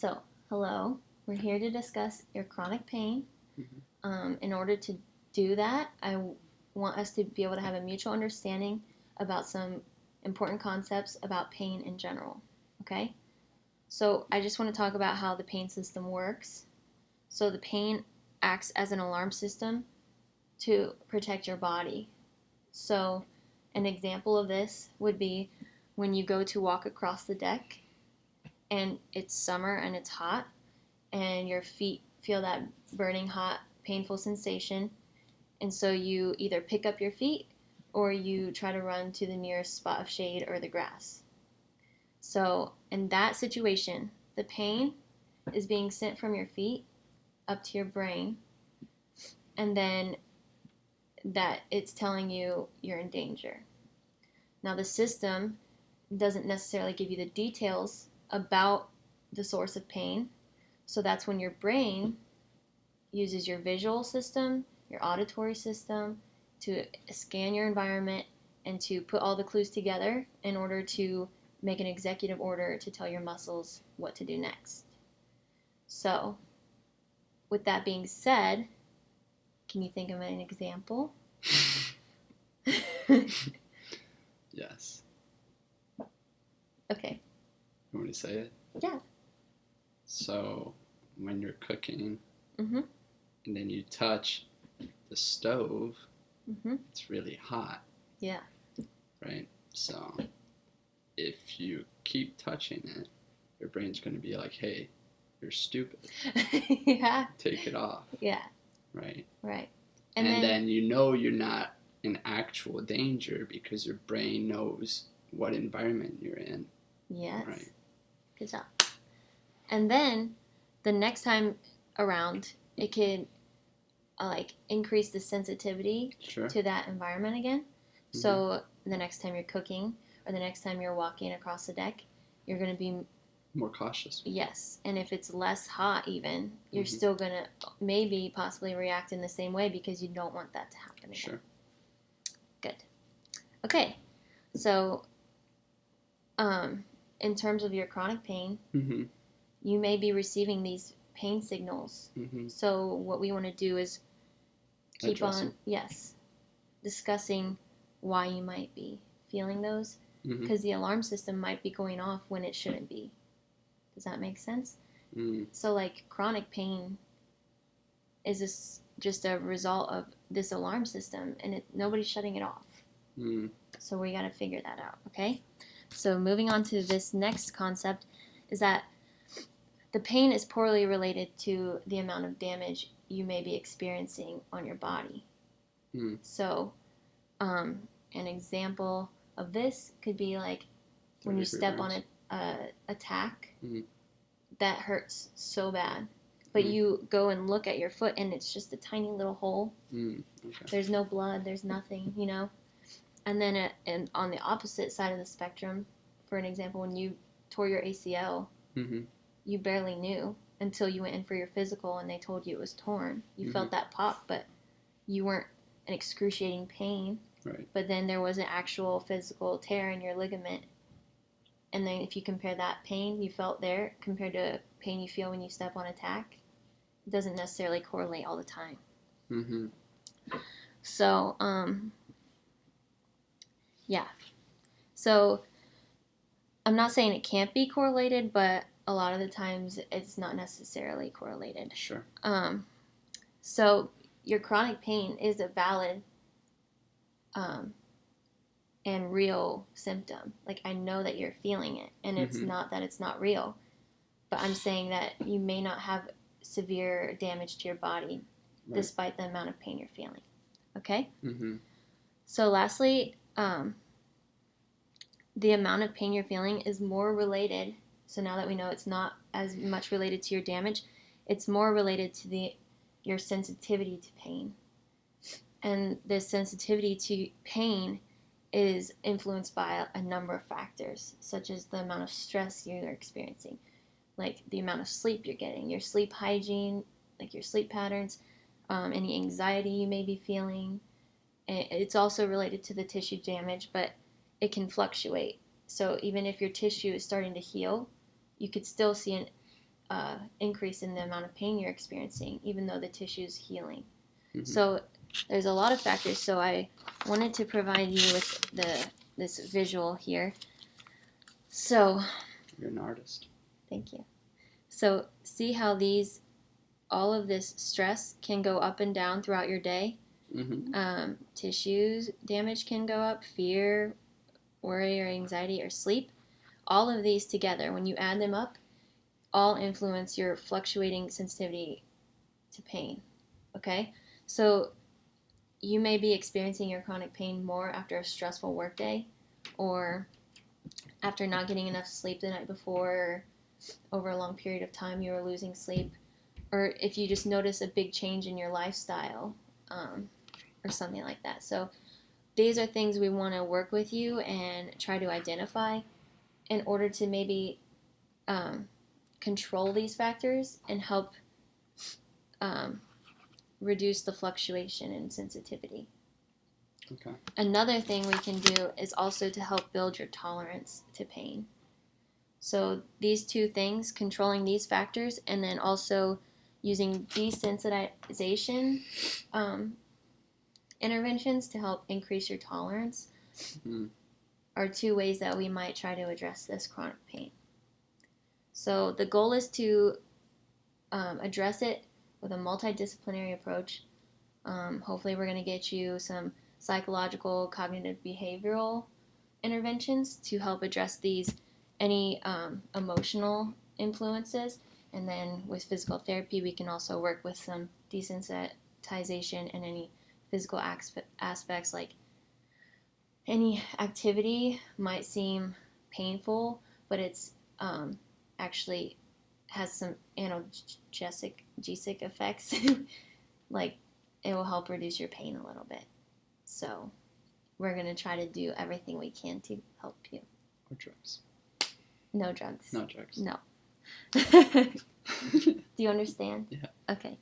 So, hello. We're here to discuss your chronic pain. In order to do that, want us to be able to have a mutual understanding about some important concepts about pain in general. Okay? So, I just want to talk about how the pain system works. So, the pain acts as an alarm system to protect your body. So, an example of this would be when you go to walk across the deck and it's summer and it's hot and your feet feel that burning hot, painful sensation. And so you either pick up your feet or you try to run to the nearest spot of shade or the grass. So, in that situation, the pain is being sent from your feet up to your brain, and then that it's telling you you're in danger. Now, the system doesn't necessarily give you the details about the source of pain, so that's when your brain uses your visual system, your auditory system to scan your environment and to put all the clues together in order to make an executive order to tell your muscles what to do next. So, with that being said, can you think of an example? Yes. Okay. You want me to say it? Yeah. So, when you're cooking Mm-hmm. and then you touch the stove, Mm-hmm. it's really hot. Yeah. Right? So, if you keep touching it, your brain's going to be like, hey, you're stupid. Yeah. Take it off. Yeah. Right? Right. And then you know you're not in actual danger because your brain knows what environment you're in. Yes. Right. Good job. And then the next time around, it could increase the sensitivity to that environment again. Mm-hmm. So the next time you're cooking or the next time you're walking across the deck, you're going to be more cautious. Yes. And if it's less hot even, you're still going to maybe possibly react in the same way because you don't want that to happen again. Sure. Good. Okay. So in terms of your chronic pain, you may be receiving these pain signals. So what we want to do is keep on, discussing why you might be feeling those, because the alarm system might be going off when it shouldn't be. Does that make sense? So like chronic pain is just a result of this alarm system, and nobody's shutting it off. So we got to figure that out, okay? So moving on to this next concept is that the pain is poorly related to the amount of damage you may be experiencing on your body. So an example of this could be like when you step on a tack that hurts so bad, but you go and look at your foot and it's just a tiny little hole. Okay. There's no blood, there's nothing, And then and on the opposite side of the spectrum, for an example, when you tore your ACL, you barely knew until you went in for your physical and they told you it was torn. You felt that pop, but you weren't in excruciating pain. Right. But then there was an actual physical tear in your ligament. And then if you compare that pain you felt there compared to pain you feel when you step on a tack, it doesn't necessarily correlate all the time. So, yeah. So, I'm not saying it can't be correlated, but a lot of the times it's not necessarily correlated. Sure. So, your chronic pain is a valid and real symptom. Like, I know that you're feeling it, and it's not that it's not real. But I'm saying that you may not have severe damage to your body despite the amount of pain you're feeling. Okay? So, lastly, the amount of pain you're feeling is more related. So now that we know it's not as much related to your damage, it's more related to your sensitivity to pain. And the sensitivity to pain is influenced by a number of factors, such as the amount of stress you're experiencing, like the amount of sleep you're getting, your sleep hygiene, like your sleep patterns, any anxiety you may be feeling. It's also related to the tissue damage, but it can fluctuate. So even if your tissue is starting to heal, you could still see increase in the amount of pain you're experiencing, even though the tissue's healing. Mhm. So there's a lot of factors. So I wanted to provide you with this visual here. So You're an artist. thank you. So see how all of this stress can go up and down throughout your day. Tissues damage can go up, fear, worry, or anxiety, or sleep. All of these together, when you add them up, all influence your fluctuating sensitivity to pain. Okay? So you may be experiencing your chronic pain more after a stressful workday, or after not getting enough sleep the night before, or over a long period of time you were losing sleep, or if you just notice a big change in your lifestyle, or something like that. So these are things we want to work with you and try to identify in order to maybe control these factors and help reduce the fluctuation in sensitivity. Okay. Another thing we can do is also to help build your tolerance to pain. So these two things, controlling these factors and then also using desensitization interventions to help increase your tolerance, are two ways that we might try to address this chronic pain. So the goal is to address it with a multidisciplinary approach. Hopefully we're going to get you some psychological, cognitive, behavioral interventions to help address any emotional influences. And then with physical therapy, we can also work with some desensitization and any physical aspects, like any activity might seem painful, but it's actually has some analgesic effects. Like it will help reduce your pain a little bit. So we're going to try to do everything we can to help you. Or drugs. No drugs. No drugs. No. Do you understand? Yeah. Okay.